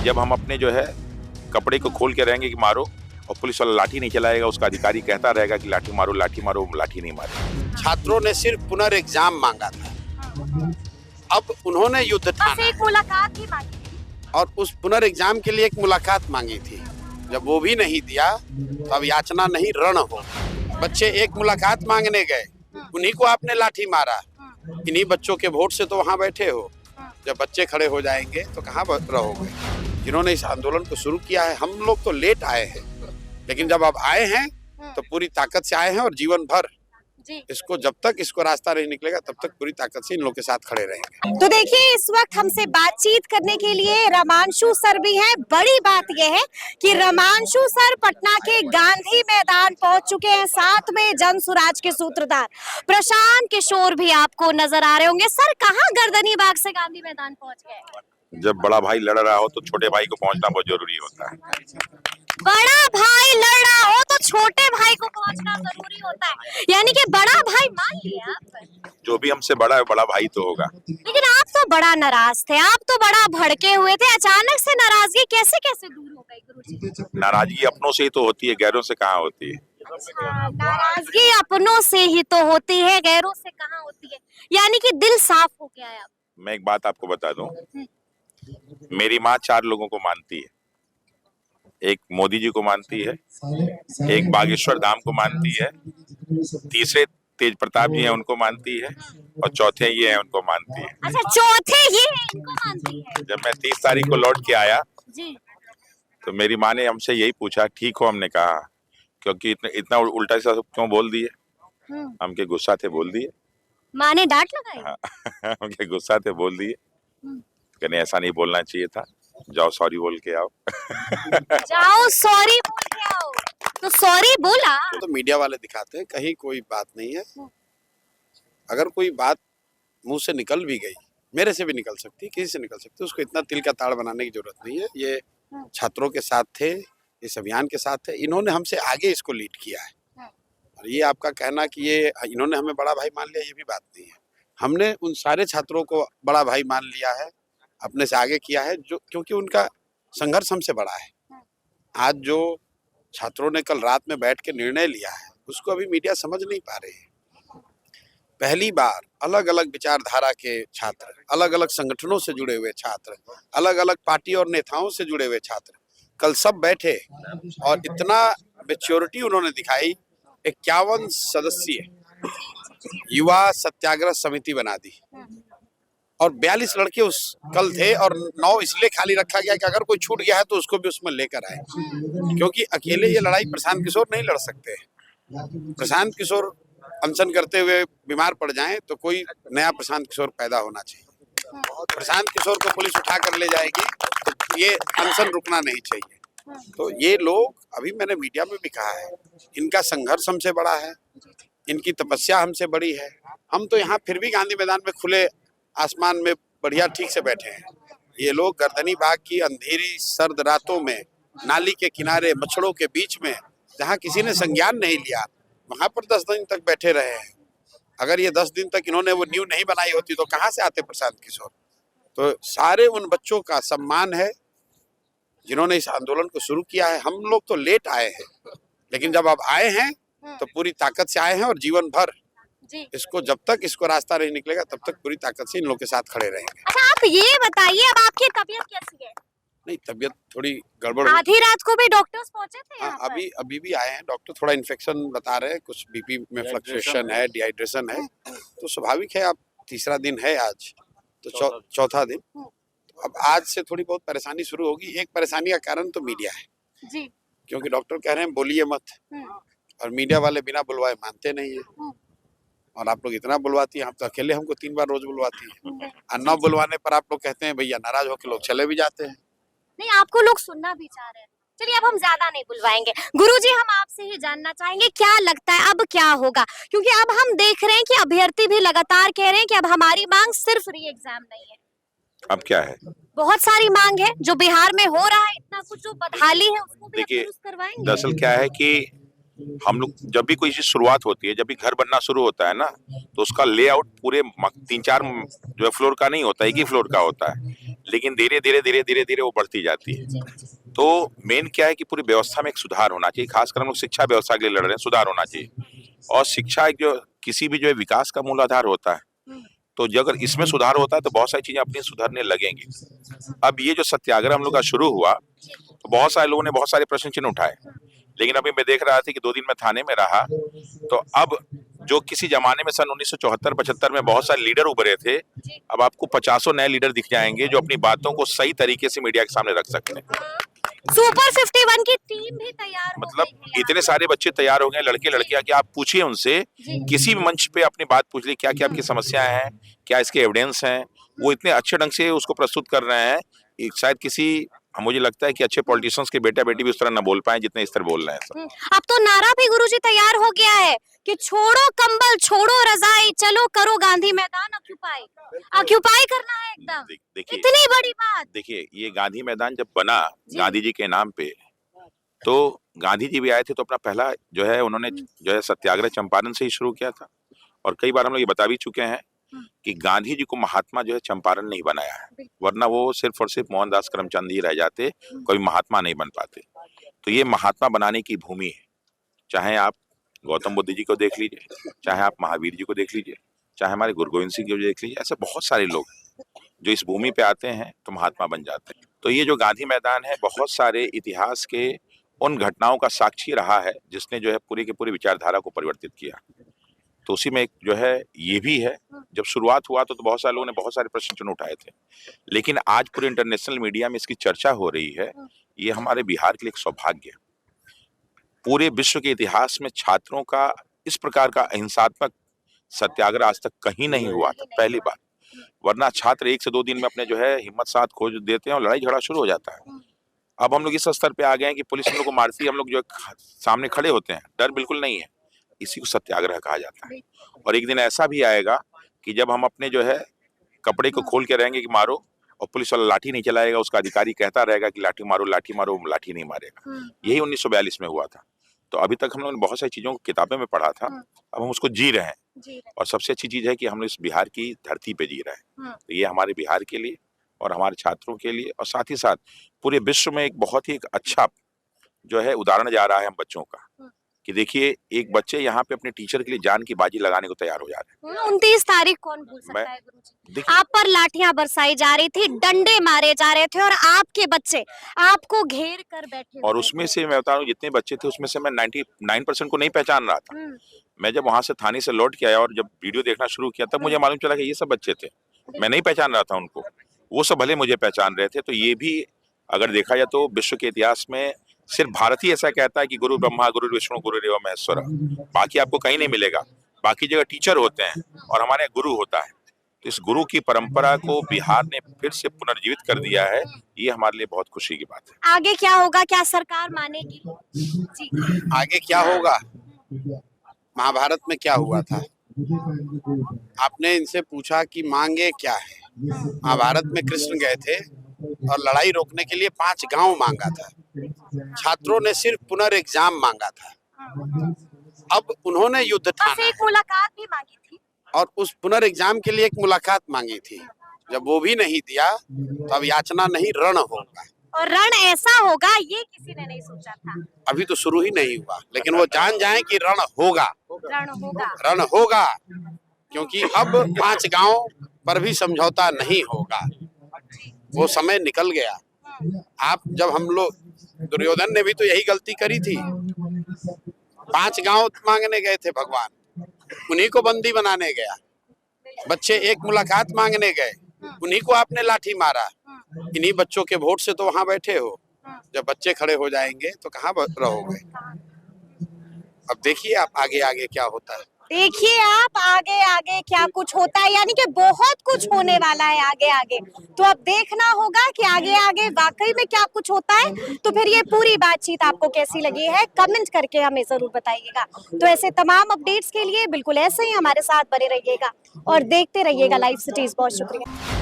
जब हम अपने जो है कपड़े को खोल के रहेंगे कि मारो और पुलिस वाला लाठी नहीं चलाएगा, उसका अधिकारी कहता रहेगा कि लाठी मारो लाठी मारो, लाठी नहीं मारे। छात्रों ने सिर्फ पुनर्एग्जाम मांगा था, अब उन्होंने युद्ध ठाना एक मुलाकात ही मांगी थी और उस पुनर्एग्जाम के लिए एक मुलाकात मांगी थी। जब वो भी नहीं दिया तो अब याचना नहीं रण हो। बच्चे एक मुलाकात मांगने गए, उन्हीं को आपने लाठी मारा। इन्हीं बच्चों के वोट से तो वहाँ बैठे हो। जब बच्चे खड़े हो जाएंगे तो कहाँ रहोगे। जिन्होंने इस आंदोलन को शुरू किया है, हम लोग तो लेट आए हैं, लेकिन जब अब आए हैं तो पूरी ताकत से आए हैं और जीवन भर इसको जब तक इसको रास्ता नहीं निकलेगा तब तक पूरी ताकत से इन लोगों के साथ खड़े रहेंगे। तो देखिए, इस वक्त हमसे बातचीत करने के लिए रमांशु सर भी हैं। बड़ी बात यह है कि रमांशु सर पटना के गांधी मैदान पहुंच चुके हैं। साथ में जन सुराज के सूत्रधार प्रशांत किशोर भी आपको नजर आ रहे होंगे। सर, कहाँ गर्दनी बाग से गांधी मैदान पहुंच गए? जब बड़ा भाई लड़ रहा हो तो छोटे भाई को पहुंचना बहुत जरूरी होता है। बड़ा भाई लड़ रहा हो तो छोटे भाई को पहुंचना जरूरी होता है, यानी कि बड़ा भाई मान लिया आप। जो भी हमसे बड़ा है बड़ा भाई तो होगा। लेकिन आप तो बड़ा नाराज थे, आप तो बड़ा भड़के हुए थे। अचानक से नाराजगी कैसे कैसे दूर हो गई गुरुजी? नाराजगी अपनों से ही तो होती है, गैरों से कहाँ होती है। अच्छा, नाराजगी अपनों से ही तो होती है, गैरों से कहाँ होती है। यानी कि दिल साफ हो गया है अब। मैं एक बात आपको बता दूं, मेरी माँ 4 लोगों को मानती है। एक मोदी जी को मानती है, एक बागेश्वर धाम को मानती है, तीसरे तेज प्रताप जी हैं उनको मानती है, और चौथे ये हैं उनको मानती है। अच्छा, चौथे ये हैं, इनको मानती है। जब मैं 30 तारीख को लौट के आया जी, तो मेरी माँ ने हमसे यही पूछा, ठीक हो? हमने कहा, क्योंकि इतना उल्टा सा क्यों बोल दिए? हमके गुस्सा थे बोल दिए। माँ ने डांट लगाई? हाँ, हमके गुस्सा थे बोल दिए। कहने ऐसा नहीं बोलना चाहिए था, जाओ सॉरी बोल के आओ। जाओ सॉरी बोल के आओ। तो सॉरी बोला। तो मीडिया वाले दिखाते हैं, कहीं कोई बात नहीं है। अगर कोई बात मुंह से निकल भी गई, मेरे से भी निकल सकती है, किसी से निकल सकती है, उसको इतना तिल का ताड़ बनाने की जरूरत नहीं है। ये छात्रों के साथ थे, इस अभियान के साथ थे, इन्होंने हमसे आगे इसको लीड किया है। और ये आपका कहना कि ये इन्होंने हमें बड़ा भाई मान लिया, ये भी बात नहीं है। हमने उन सारे छात्रों को बड़ा भाई मान लिया है, अपने से आगे किया है, जो क्योंकि उनका संघर्ष हमसे बड़ा है। आज जो छात्रों ने कल रात में बैठ के निर्णय लिया है, उसको अभी मीडिया समझ नहीं पा रही है। पहली बार अलग अलग विचारधारा के छात्र, अलग अलग संगठनों से जुड़े हुए छात्र, अलग अलग पार्टी और नेताओं से जुड़े हुए छात्र कल सब बैठे और इतना मैच्योरिटी उन्होंने दिखाई। 51 सदस्यीय युवा सत्याग्रह समिति बना दी और 42 लड़के उस कल थे और 9 इसलिए खाली रखा गया कि अगर कोई छूट गया है तो उसको भी उसमें लेकर आए, क्योंकि अकेले ये लड़ाई प्रशांत किशोर नहीं लड़ सकते। प्रशांत किशोर अनशन करते हुए बीमार पड़ जाएं तो कोई नया प्रशांत किशोर पैदा होना चाहिए। प्रशांत किशोर को पुलिस उठा कर ले जाएगी तो ये अनशन रुकना नहीं चाहिए। तो ये लोग, अभी मैंने मीडिया में भी कहा है, इनका संघर्ष हमसे बड़ा है, इनकी तपस्या हमसे बड़ी है। हम तो यहाँ फिर भी गांधी मैदान में खुले आसमान में बढ़िया ठीक से बैठे हैं। ये लोग गर्दनी बाग की अंधेरी सर्द रातों में, नाली के किनारे, मच्छरों के बीच में, जहाँ किसी ने संज्ञान नहीं लिया, वहां पर 10 दिन तक बैठे रहे हैं। अगर ये 10 दिन तक इन्होंने वो नींव नहीं बनाई होती तो कहाँ से आते प्रशांत किशोर? तो सारे उन बच्चों का सम्मान है जिन्होंने इस आंदोलन को शुरू किया है। हम लोग तो लेट आए हैं, लेकिन जब अब आए हैं तो पूरी ताकत से आए हैं और जीवन भर इसको जब तक इसको रास्ता नहीं निकलेगा तब तक पूरी ताकत से इन लोगों के साथ खड़े रहेंगे। अच्छा, आप ये बताइए, अब आपकी तबीयत कैसी है? नहीं, तबीयत थोड़ी गड़बड़। आधी रात को भी डॉक्टर्स पहुंचे थे यहाँ पर? अभी भी आए हैं डॉक्टर, थोड़ा इन्फेक्शन बता रहे हैं, कुछ बीपी में फ्लक्चुएशन है, डिहाइड्रेशन है, तो स्वाभाविक है। अब तीसरा दिन है आज, तो चौथा दिन। अब आज से थोड़ी बहुत परेशानी शुरू होगी। एक परेशानी का कारण तो मीडिया है जी, क्योंकि डॉक्टर कह रहे हैं बोलिए मत, और मीडिया वाले बिना बुलवाए मानते नहीं है। और आप लोग इतना बुलवाती हैं, हम तो अकेले हमको 3 बार रोज बुलवाती हैं, और 9 बुलवाने पर आप लोग कहते हैं भैया, नाराज होकर लोग चले भी जाते हैं। नहीं, आपको लोग सुनना भी चाह रहे हैं। चलिए, अब हम ज्यादा नहीं बुलवाएंगे। गुरुजी, हम आपसे ही जानना चाहेंगे, क्या लगता है अब क्या होगा? क्योंकि अब हम देख रहे हैं कि अभ्यर्थी भी लगातार कह रहे हैं कि अब हमारी मांग सिर्फ री एग्जाम नहीं है। अब क्या है? बहुत सारी मांग है जो बिहार में हो रहा है, इतना कुछ जो बदहाली है उसको भी दुरुस्त करवाएंगे। दरअसल क्या है कि हम लोग जब भी कोई चीज शुरुआत होती है, जब भी घर बनना शुरू होता है ना, तो उसका लेआउट पूरे 3-4 जो है फ्लोर का नहीं होता, एक ही फ्लोर का होता है। लेकिन धीरे धीरे वो बढ़ती जाती है। तो मेन क्या है कि पूरी व्यवस्था में एक सुधार होना चाहिए, खासकर हम लोग शिक्षा व्यवस्था के लिए लड़ रहे हैं, सुधार होना चाहिए। और शिक्षा एक जो किसी भी जो है विकास का मूल आधार होता है, तो जो अगर इसमें सुधार होता है तो बहुत सारी चीजें अपनी सुधरने लगेंगी। अब ये जो सत्याग्रह हम लोग का शुरू हुआ तो बहुत सारे लोगों ने बहुत सारे प्रश्न चिन्ह उठाए, लेकिन अभी मैं देख रहा था कि 2 दिन में थाने में रहा, तो अब जो किसी जमाने में सन 1974-75 में बहुत सारे लीडर उभरे थे, अब आपको 50 नए लीडर दिख जाएंगे जो अपनी बातों को सही तरीके से मीडिया के सामने रख सकते हैं। सुपर 51 की टीम भी तैयार हो मतलब गई है। इतने सारे बच्चे तैयार हो गए, लड़के लड़कियां, कि आप पूछिए उनसे, किसी भी मंच पे अपनी बात पूछ ली, क्या क्या आपकी समस्याएं हैं, क्या इसके एविडेंस हैं, वो इतने अच्छे ढंग से उसको प्रस्तुत कर रहे हैं। शायद किसी, मुझे लगता है कि अच्छे पॉलिटिशियंस के बेटा बेटी भी उस तरह ना बोल पाए जितने इस तरह बोल रहे हैं सब। अब तो नारा भी गुरुजी तैयार हो गया है कि छोड़ो कंबल, छोड़ो रजाई, चलो करो गांधी मैदान ऑक्यूपाई करना है एकदम। देखिए, इतनी बड़ी बात। देखिए, ये गांधी मैदान जब बना गांधी जी के नाम पे, तो गांधी जी भी आए थे, तो अपना पहला जो है उन्होंने जो है सत्याग्रह चंपारण से ही शुरू किया था। और कई बार हम लोग ये बता भी चुके हैं कि गांधी जी को महात्मा जो है चंपारण नहीं बनाया है, वरना वो सिर्फ और सिर्फ मोहनदास करमचंद ही रह जाते, कोई महात्मा नहीं बन पाते। तो ये महात्मा बनाने की भूमि है। चाहे आप गौतम बुद्ध जी को देख लीजिए, चाहे आप महावीर जी को देख लीजिए, चाहे हमारे गुरु गोविंद सिंह जी को देख लीजिए, ऐसे बहुत सारे लोग जो इस भूमि पे आते हैं तो महात्मा बन जाते हैं। तो ये जो गांधी मैदान है, बहुत सारे इतिहास के उन घटनाओं का साक्षी रहा है जिसने जो है पूरी की पूरी विचारधारा को परिवर्तित किया। तो उसी में एक जो है ये भी है, जब शुरुआत हुआ तो बहुत सारे लोगों ने बहुत सारे प्रश्न चिन्ह उठाए थे, लेकिन आज पूरे इंटरनेशनल मीडिया में इसकी चर्चा हो रही है। ये हमारे बिहार के लिए एक सौभाग्य है। पूरे विश्व के इतिहास में छात्रों का इस प्रकार का अहिंसात्मक सत्याग्रह आज तक कहीं नहीं हुआ था, पहली बार। वरना छात्र 1 से 2 दिन में अपने जो है हिम्मत साथ खोज देते हैं और लड़ाई झगड़ा शुरू हो जाता है। अब हम लोग इस स्तर पे आ गए हैं कि पुलिस हम लोग को मारती है, हम लोग जो सामने खड़े होते हैं, डर बिल्कुल नहीं है। इसी को सत्याग्रह कहा जाता है। और एक दिन ऐसा भी आएगा कि जब हम अपने जो है कपड़े को खोल के रहेंगे कि मारो, और पुलिस वाला लाठी नहीं चलाएगा, उसका अधिकारी कहता रहेगा कि लाठी मारो, लाठी नहीं मारेगा। यही 1942 में हुआ था। तो अभी तक हम लोगों ने बहुत सारी चीजों को किताबें में पढ़ा था, अब हम उसको जी रहे हैं। और सबसे अच्छी चीज है कि हम लोग इस बिहार की धरती पे जी रहे हैं। तो ये हमारे बिहार के लिए और हमारे छात्रों के लिए, और साथ ही साथ पूरे विश्व में एक बहुत ही एक अच्छा जो है उदाहरण जा रहा है हम बच्चों का, कि देखिए एक बच्चे यहाँ पे अपने टीचर के लिए जान की बाजी लगाने को तैयार हो जा रहे हैं। 29 तारीख कौन भूल सकता है गुरुजी? आप पर लाठियां बरसाई जा रही थी, डंडे मारे जा रहे थे, और आपके बच्चे आपको घेर कर बैठे। और उसमें से मैं बता रहा हूँ, जितने बच्चे थे उसमें से मैं 99% को नहीं पहचान रहा था। मैं जब वहां से थाने से लौट के आया और जब वीडियो देखना शुरू किया, तब मुझे मालूम चला कि ये सब बच्चे थे। मैं नहीं पहचान रहा था उनको, वो सब भले मुझे पहचान रहे थे। तो ये भी अगर देखा जाए तो विश्व के इतिहास में सिर्फ भारत ही ऐसा कहता है कि गुरु ब्रह्मा गुरु विष्णु गुरुदेव महेश्वरा, बाकी आपको कहीं नहीं मिलेगा। बाकी जगह टीचर होते हैं और हमारे गुरु होता है। तो इस गुरु की परंपरा को बिहार ने फिर से पुनर्जीवित कर दिया है, ये हमारे लिए बहुत खुशी की बात है। आगे क्या होगा, क्या सरकार मानेगी? जी। आगे क्या होगा? महाभारत में क्या हुआ था? आपने इनसे पूछा कि मांगे क्या है। महाभारत में कृष्ण गए थे और लड़ाई रोकने के लिए 5 गांव मांगा था। छात्रों ने सिर्फ पुनर्एग्जाम मांगा था। अब उन्होंने युद्ध ठाना, एक मुलाकात भी मांगी थी, और उस पुनर्एग्जाम के लिए एक मुलाकात मांगी थी। जब वो भी नहीं दिया तो अब याचना नहीं, रण होगा। और रण ऐसा होगा ये किसी ने नहीं सोचा था। अभी तो शुरू ही नहीं हुआ, लेकिन वो जान जाए कि रण होगा, रण होगा, क्योंकि अब 5 गांव पर भी समझौता नहीं होगा। वो समय निकल गया। आप जब हम लोग, दुर्योधन ने भी तो यही गलती करी थी। 5 गांव मांगने गए थे भगवान, उन्हीं को बंदी बनाने गया। बच्चे एक मुलाकात मांगने गए, उन्हीं को आपने लाठी मारा। इन्हीं बच्चों के वोट से तो वहां बैठे हो। जब बच्चे खड़े हो जाएंगे तो कहाँ रहोगे? अब देखिए आप आगे आगे क्या होता है। देखिए आप आगे आगे क्या कुछ होता है, यानी कि बहुत कुछ होने वाला है आगे आगे। तो अब देखना होगा कि आगे आगे वाकई में क्या कुछ होता है। तो फिर ये पूरी बातचीत आपको कैसी लगी है, कमेंट करके हमें जरूर बताइएगा। तो ऐसे तमाम अपडेट्स के लिए बिल्कुल ऐसे ही हमारे साथ बने रहिएगा और देखते रहिएगा लाइव सिटीज। बहुत शुक्रिया।